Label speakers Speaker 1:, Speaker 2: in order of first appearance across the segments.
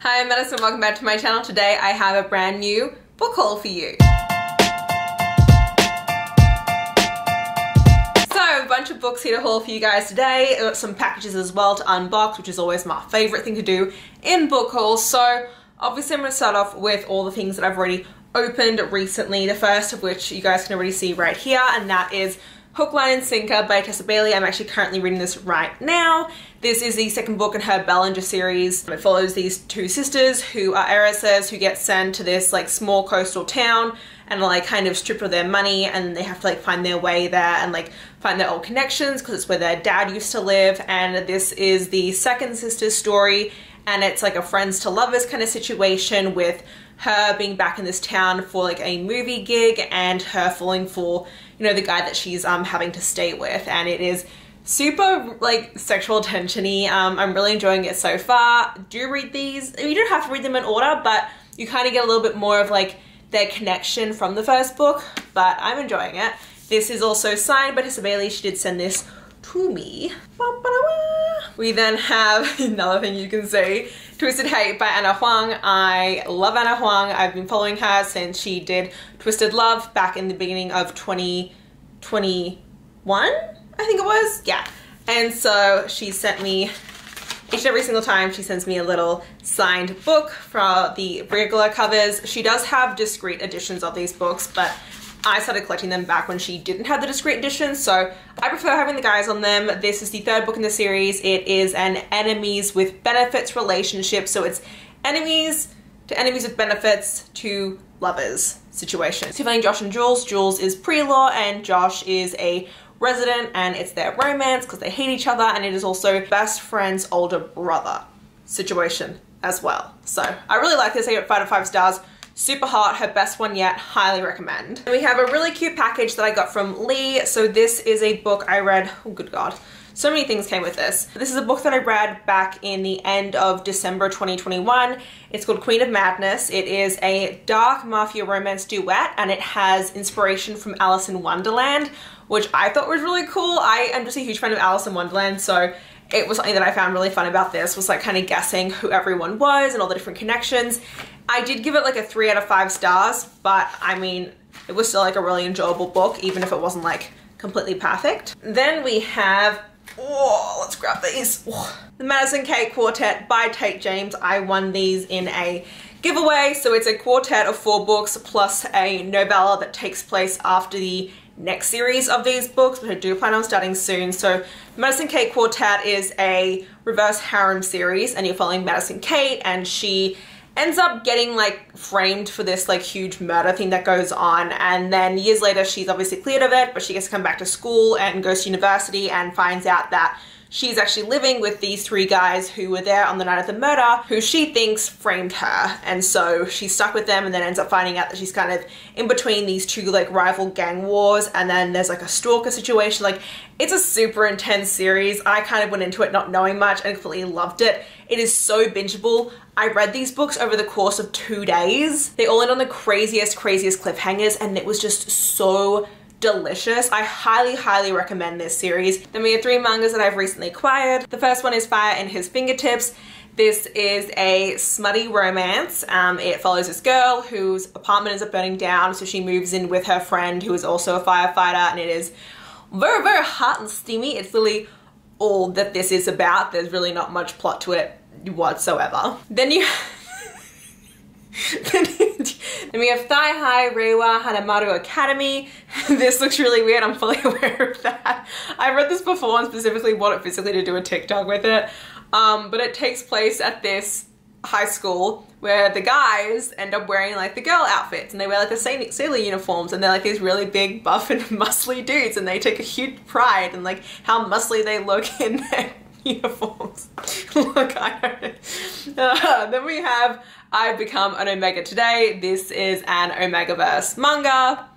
Speaker 1: Hi, I'm Madison, welcome back to my channel. Today I have a brand new book haul for you. So I have a bunch of books here to haul for you guys today. I've got some packages as well to unbox, which is always my favorite thing to do in book hauls. So obviously I'm going to start off with all the things that I've already opened recently. The first of which you guys can already see right here, and that is Hook, Line and Sinker by Tessa Bailey. I'm actually currently reading this right now. This is the second book in her Bellinger series. It follows these two sisters who are heiresses who get sent to this like small coastal town and are like kind of stripped of their money, and they have to like find their way there and like find their old connections because it's where their dad used to live. And this is the second sister's story, and it's like a friends to lovers kind of situation with her being back in this town for like a movie gig and her falling for, you know, the guy that she's having to stay with. And it is super like sexual tension-y. I'm really enjoying it so far. Do read these. You don't have to read them in order, but you kind of get a little bit more of like their connection from the first book, but I'm enjoying it. This is also signed by Tessa Bailey. She did send this to me. We then have another thing you can see, Twisted Hate by Ana Huang. I love Ana Huang. I've been following her since she did Twisted Love back in the beginning of 2021, I think it was. Yeah. And so she sent me, each and every single time she sends me a little signed book for the regular covers. She does have discreet editions of these books, but I started collecting them back when she didn't have the discreet editions, so I prefer having the guys on them. This is the third book in the series. It is an enemies with benefits relationship, so it's enemies to enemies with benefits to lovers situation. So you're finding Josh and Jules. Jules is pre-law and Josh is a resident, and it's their romance because they hate each other, and it is also best friend's older brother situation as well. So I really like this. I got 5 out of 5 stars. Super hot, her best one yet, highly recommend. And we have a really cute package that I got from Lee. So this is a book I read, oh good God, so many things came with this. This is a book that I read back in the end of December 2021. It's called Queen of Madness. It is a dark mafia romance duet, and it has inspiration from Alice in Wonderland, which I thought was really cool. I am just a huge fan of Alice in Wonderland, so it was something that I found really fun about this, was like kind of guessing who everyone was and all the different connections. I did give it like a 3 out of 5 stars, but I mean, it was still like a really enjoyable book, even if it wasn't like completely perfect. Then we have, oh, let's grab these. Oh, the Madison Kate Quartet by Tate James. I won these in a giveaway. So it's a quartet of 4 books plus a novella that takes place after the next series of these books, but I do plan on starting soon. So Madison Kate Quartet is a reverse harem series, and you're following Madison Kate, and she ends up getting like framed for this like huge murder thing that goes on, and then years later she's obviously cleared of it, but she gets to come back to school and goes to university and finds out that she's actually living with these 3 guys who were there on the night of the murder, who she thinks framed her. And so she's stuck with them, and then ends up finding out that she's kind of in between these 2 like rival gang wars, and then there's like a stalker situation. Like, it's a super intense series. I kind of went into it not knowing much and completely loved it. It is so bingeable. I read these books over the course of 2 days. They all end on the craziest cliffhangers, and it was just so delicious. I highly recommend this series. Then we have 3 mangas that I've recently acquired. The first one is Fire in His Fingertips. This is a smutty romance. It follows this girl whose apartment ends up burning down, so she moves in with her friend who is also a firefighter, and it is very hot and steamy. It's really all that this is about. There's really not much plot to it whatsoever. Then you Then we have Thigh High Reiwa Hanamaru Academy. This looks really weird, I'm fully aware of that. I read this before and specifically wanted physically to do a TikTok with it. But it takes place at this high school where the guys end up wearing like the girl outfits, and they wear like the sailor uniforms, and they're like these really big buff and muscly dudes, and they take a huge pride in like how muscly they look in their uniforms. Look, I don't. Then we have I've Become an Omega Today. This is an Omegaverse manga.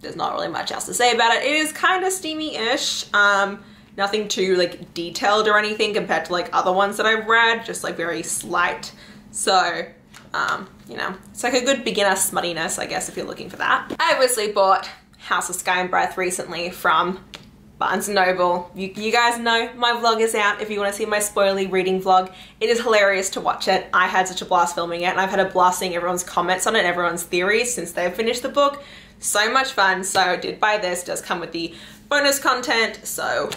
Speaker 1: There's not really much else to say about it. It is kind of steamy-ish. Nothing too like detailed or anything compared to like other ones that I've read, just like very slight. So, you know, it's like a good beginner smuttiness, I guess, if you're looking for that. I obviously bought House of Sky and Breath recently from Barnes & Noble. You guys know my vlog is out if you want to see my spoilery reading vlog. It is hilarious to watch it. I had such a blast filming it, and I've had a blast seeing everyone's comments on it, everyone's theories since they've finished the book. So much fun. So I did buy this. It does come with the bonus content, so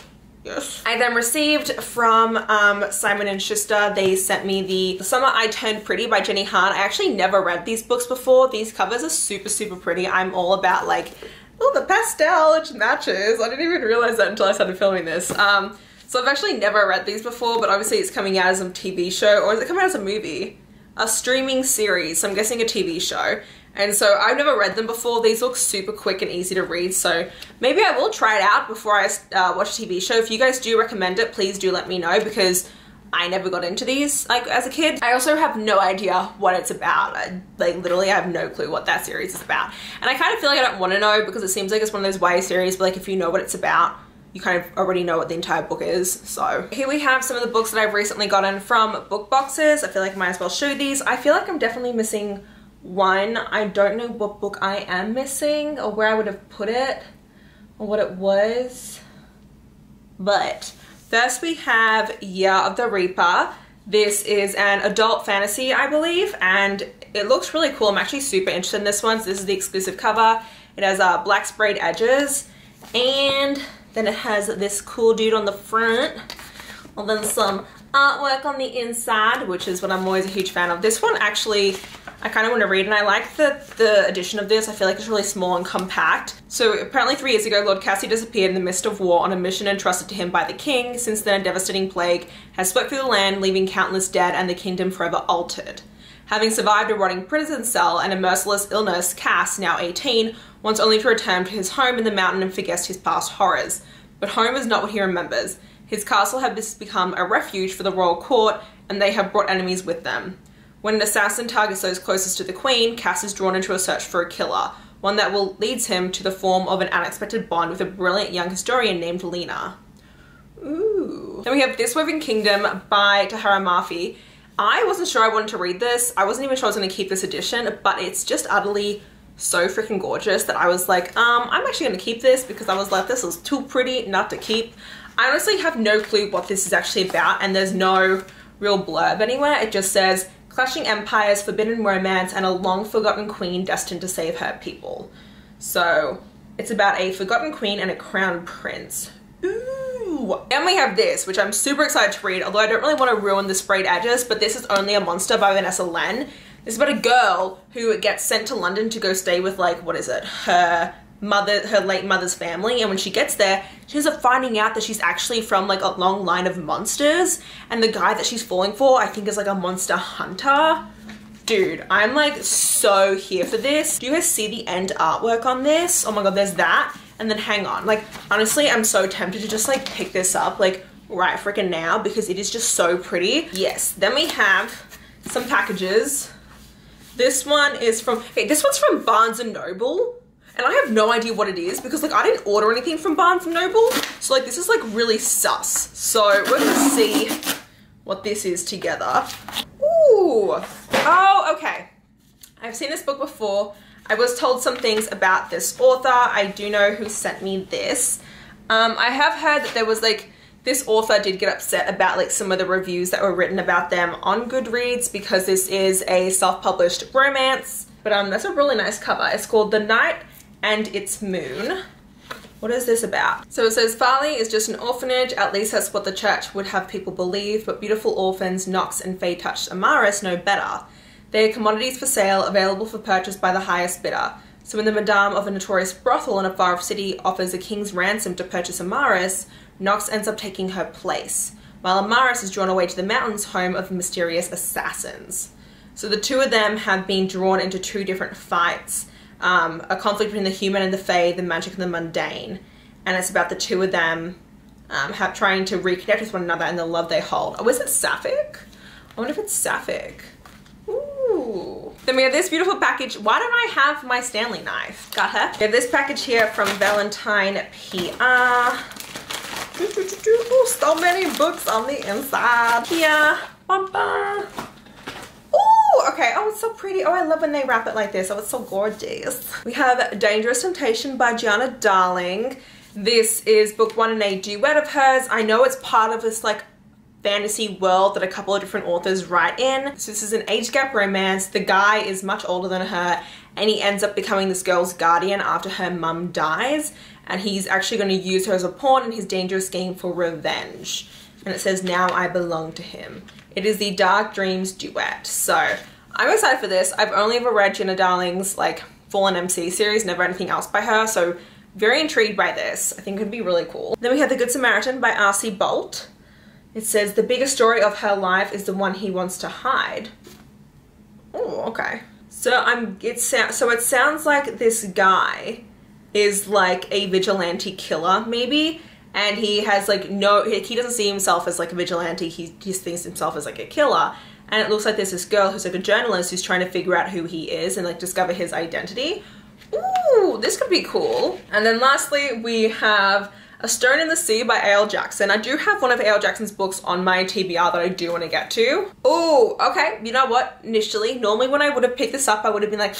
Speaker 1: yes. I then received from Simon & Schuster, they sent me the Summer I Turned Pretty by Jenny Han. I actually never read these books before. These covers are super, super pretty. I'm all about like, oh, the pastel, it matches. I didn't even realize that until I started filming this. So I've actually never read these before, but obviously it's coming out as a TV show, or is it coming out as a movie? A streaming series, so I'm guessing a TV show. And so I've never read them before. These look super quick and easy to read, so maybe I will try it out before I watch a TV show. If you guys do recommend it, please do let me know, because I never got into these like as a kid. I also have no idea what it's about. Like literally I have no clue what that series is about. And I kind of feel like I don't want to know, because it seems like it's one of those YA series, but like if you know what it's about, you kind of already know what the entire book is. So here we have some of the books that I've recently gotten from book boxes. I feel like I might as well show these. I feel like I'm definitely missing one. I don't know what book I am missing or where I would have put it or what it was. But first we have Year of the Reaper. This is an adult fantasy, I believe, and it looks really cool. I'm actually super interested in this one. So this is the exclusive cover. It has black sprayed edges, and then it has this cool dude on the front, and then some artwork on the inside, which is what I'm always a huge fan of. This one actually I kind of want to read, and I like the edition of this. I feel like it's really small and compact. So apparently 3 years ago, Lord Cassio disappeared in the midst of war on a mission entrusted to him by the king. Since then, a devastating plague has swept through the land, leaving countless dead and the kingdom forever altered. Having survived a rotting prison cell and a merciless illness, Cass, now 18, wants only to return to his home in the mountain and forget his past horrors. But home is not what he remembers. His castle has become a refuge for the royal court, and they have brought enemies with them. When an assassin targets those closest to the queen, Cass is drawn into a search for a killer, one that leads him to the form of an unexpected bond with a brilliant young historian named Lena. Ooh. Then we have This Woven Kingdom by Tahereh Mafi. I wasn't sure I wanted to read this. I wasn't even sure I was going to keep this edition, but it's just utterly so freaking gorgeous that I was like, I'm actually going to keep this, because I was like, this is too pretty not to keep. I honestly have no clue what this is actually about, and there's no real blurb anywhere. It just says, clashing empires, forbidden romance, and a long-forgotten queen destined to save her people. So it's about a forgotten queen and a crowned prince. Ooh. And we have this, which I'm super excited to read, although I don't really want to ruin the sprayed edges, but this is Only a Monster by Vanessa Len. It's about a girl who gets sent to London to go stay with, like, what is it, her late mother's family, and when she gets there, she ends up finding out that she's actually from like a long line of monsters, and the guy that she's falling for, I think, is like a monster hunter. Dude, I'm like so here for this. Do you guys see the end artwork on this? Oh my god, there's that. And then hang on, like honestly, I'm so tempted to just like pick this up like right freaking now, because it is just so pretty. Yes, then we have some packages. This one is from, okay, this one's from Barnes & Noble. And I have no idea what it is, because like I didn't order anything from Barnes & Noble. So like this is like really sus. So we're gonna see what this is together. Ooh. Oh, okay. I've seen this book before. I was told some things about this author. I do know who sent me this. I have heard that there was like, this author did get upset about like some of the reviews that were written about them on Goodreads, because this is a self-published romance. But that's a really nice cover. It's called The Night and Its Moon. What is this about? So it says, Farley is just an orphanage, at least that's what the church would have people believe, but beautiful orphans, Knox and Faye-touched Amaris know better. They are commodities for sale, available for purchase by the highest bidder. So when the madame of a notorious brothel in a far-off city offers a king's ransom to purchase Amaris, Knox ends up taking her place, while Amaris is drawn away to the mountains, home of mysterious assassins. So the two of them have been drawn into two different fights. A conflict between the human and the fae, the magic and the mundane. And it's about the two of them trying to reconnect with one another and the love they hold. Oh, is it sapphic? I wonder if it's sapphic. Ooh. Then we have this beautiful package. Why don't I have my Stanley knife? Got her. We have this package here from Valentine PR. Ooh, so many books on the inside. Here. Bum, bum. Ooh, okay. Oh, it's so pretty. Oh, I love when they wrap it like this. Oh, it's so gorgeous. We have Dangerous Temptation by Gianna Darling. This is book 1 in a duet of hers. I know it's part of this like fantasy world that a couple of different authors write in. So this is an age gap romance. The guy is much older than her and he ends up becoming this girl's guardian after her mum dies, and he's actually going to use her as a pawn in his dangerous game for revenge. And it says, now I belong to him. It is the Dark Dreams duet. So I'm excited for this. I've only ever read Jenna Darling's like Fallen MC series, never anything else by her, so very intrigued by this. I think it would be really cool. Then we have The Good Samaritan by R.C. Bolt. It says, the biggest story of her life is the one he wants to hide. Oh, okay. So it sounds like this guy is like a vigilante killer maybe, and he has like he doesn't see himself as like a vigilante, he just thinks himself as like a killer. And it looks like there's this girl who's like a journalist who's trying to figure out who he is and like discover his identity. Ooh, this could be cool. And then lastly, we have A Stone in the Sea by A.L. Jackson. I do have one of A.L. Jackson's books on my TBR that I do want to get to. Oh, okay. You know what? Initially, normally when I would have picked this up, I would have been like,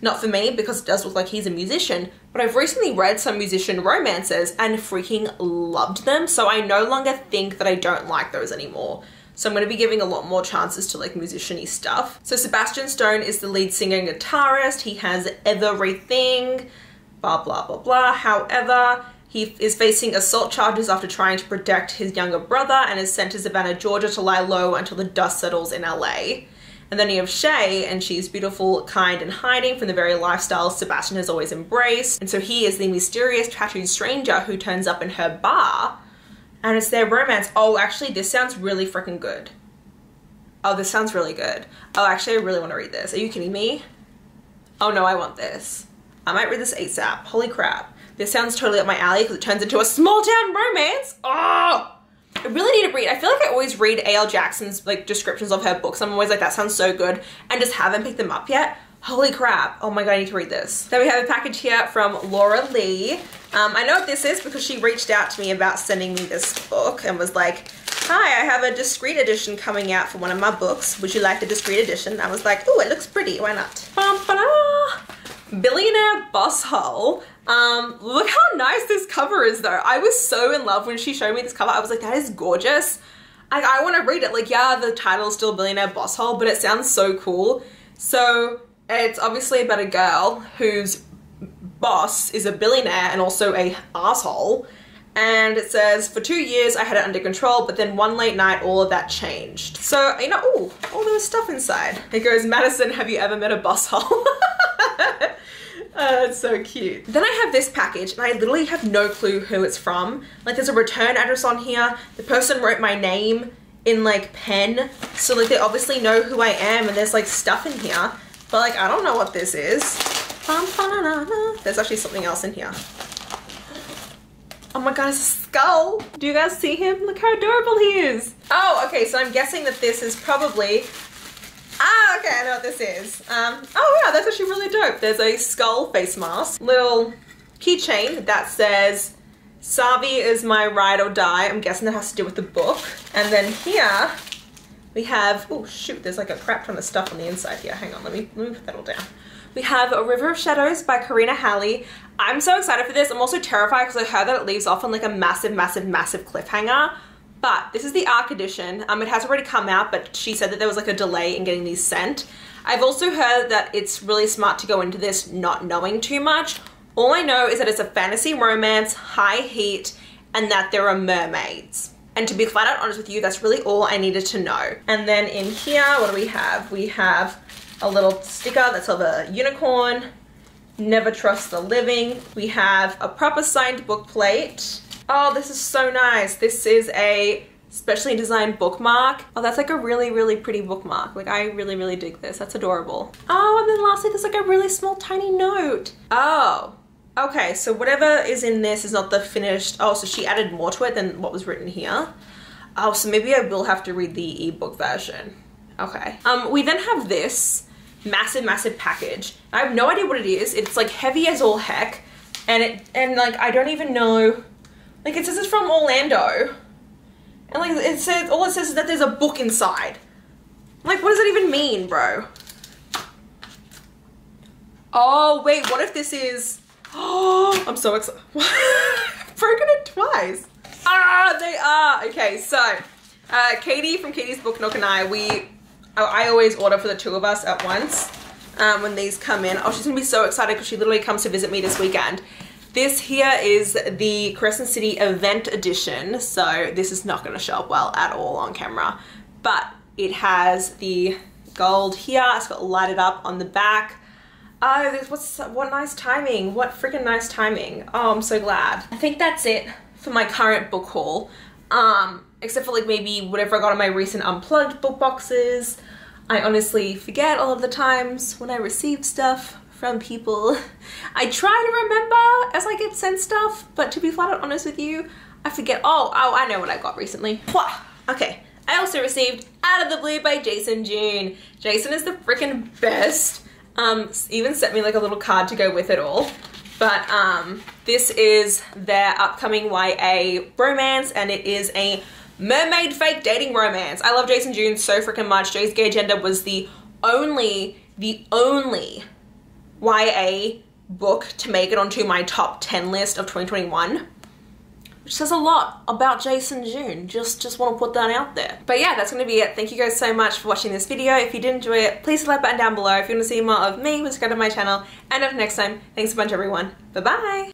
Speaker 1: not for me, because it does look like he's a musician. But I've recently read some musician romances and freaking loved them. So I no longer think that I don't like those anymore. So I'm going to be giving a lot more chances to like musician-y stuff. So Sebastian Stone is the lead singer and guitarist. He has everything, blah, blah, blah, blah. However, he is facing assault charges after trying to protect his younger brother and is sent to Savannah, Georgia to lie low until the dust settles in LA. And then you have Shay, and she's beautiful, kind, and hiding from the very lifestyle Sebastian has always embraced. And so he is the mysterious tattooed stranger who turns up in her bar, and it's their romance. Oh, actually, this sounds really freaking good. Oh, this sounds really good. Oh, actually, I really want to read this. Are you kidding me? Oh no, I want this. I might read this ASAP. Holy crap. This sounds totally up my alley because it turns into a small town romance. Oh! I really need to read. I feel like I always read A.L. Jackson's like descriptions of her books. I'm always like, that sounds so good, and just haven't picked them up yet. Holy crap. Oh my god, I need to read this. Then we have a package here from Laura Lee. I know what this is because she reached out to me about sending me this book and was like, hi, I have a discrete edition coming out for one of my books. Would you like the discrete edition? I was like, ooh, it looks pretty. Why not? Billionaire Boss Hole. Look how nice this cover is though. I was so in love when she showed me this cover. I was like, that is gorgeous. I want to read it. Like, yeah, the title is still Billionaire Boss Hole, but it sounds so cool. So it's obviously about a girl whose boss is a billionaire and also a asshole. And it says, for 2 years I had it under control, but then one late night all of that changed. So, you know, oh, there was stuff inside. It goes, Madison, have you ever met a boss hole? It's so cute. Then I have this package and I literally have no clue who it's from. Like, there's a return address on here. The person wrote my name in like pen. So like they obviously know who I am, and there's like stuff in here. But like, I don't know what this is. There's actually something else in here. Oh my god, it's a skull. Do you guys see him? Look how adorable he is. Oh, okay, so I'm guessing that this is probably, okay, I know what this is. Oh yeah, that's actually really dope. There's a skull face mask, little keychain that says, Savi is my ride or die. I'm guessing that has to do with the book. And then here we have, oh shoot, there's like a crap ton of stuff on the inside here. Hang on, let me put that all down. We have A River of Shadows by Karina Halley. I'm so excited for this. I'm also terrified because I heard that it leaves off on like a massive, massive, massive cliffhanger. But this is the ARC edition. It has already come out, but she said that there was like a delay in getting these sent. I've also heard that it's really smart to go into this not knowing too much. All I know is that it's a fantasy romance, high heat, and that there are mermaids. And to be flat out honest with you, that's really all I needed to know. And then in here, what do we have? We have a little sticker that's of a unicorn. Never trust the living. We have a proper signed book plate. Oh, this is so nice. This is a specially designed bookmark. Oh, that's like a really, really pretty bookmark. Like, I really, really dig this. That's adorable. Oh, and then lastly, there's like a really small, tiny note. Oh, okay. So whatever is in this is not the finished. Oh, so she added more to it than what was written here. Oh, so maybe I will have to read the ebook version. Okay. We then have this massive, massive package. I have no idea what it is. It's like heavy as all heck. And like, I don't even know. Like, it says it's from Orlando. And like, it says, all it says is that there's a book inside. Like, what does that even mean, bro? Oh, wait, what if this is, oh, I'm so excited. Freaking broken it twice. Ah, they are. Okay, so Katie from Katie's Book Nook and I always order for the two of us at once when these come in. Oh, she's gonna be so excited because she literally comes to visit me this weekend. This here is the Crescent City event edition, so this is not gonna show up well at all on camera, but it has the gold here. It's got lighted up on the back. Oh, what nice timing. What freaking nice timing. Oh, I'm so glad. I think that's it for my current book haul. Except for like maybe whatever I got in my recent unplugged book boxes. I honestly forget all of the times when I receive stuff from people. I try to remember as I get sent stuff, but to be flat out honest with you, I forget. Oh, I know what I got recently. Okay, I also received Out of the Blue by Jason June. Jason is the freaking best. Even sent me like a little card to go with it all. But this is their upcoming YA romance, and it is a mermaid fake dating romance. I love Jason June so freaking much. Jay's Gay Agenda was the only YA book to make it onto my top 10 list of 2021. Which says a lot about Jason June. Just want to put that out there. But yeah, that's going to be it. Thank you guys so much for watching this video. If you did enjoy it, please hit the like button down below. If you want to see more of me, subscribe to my channel. And until next time, thanks a bunch everyone. Bye bye.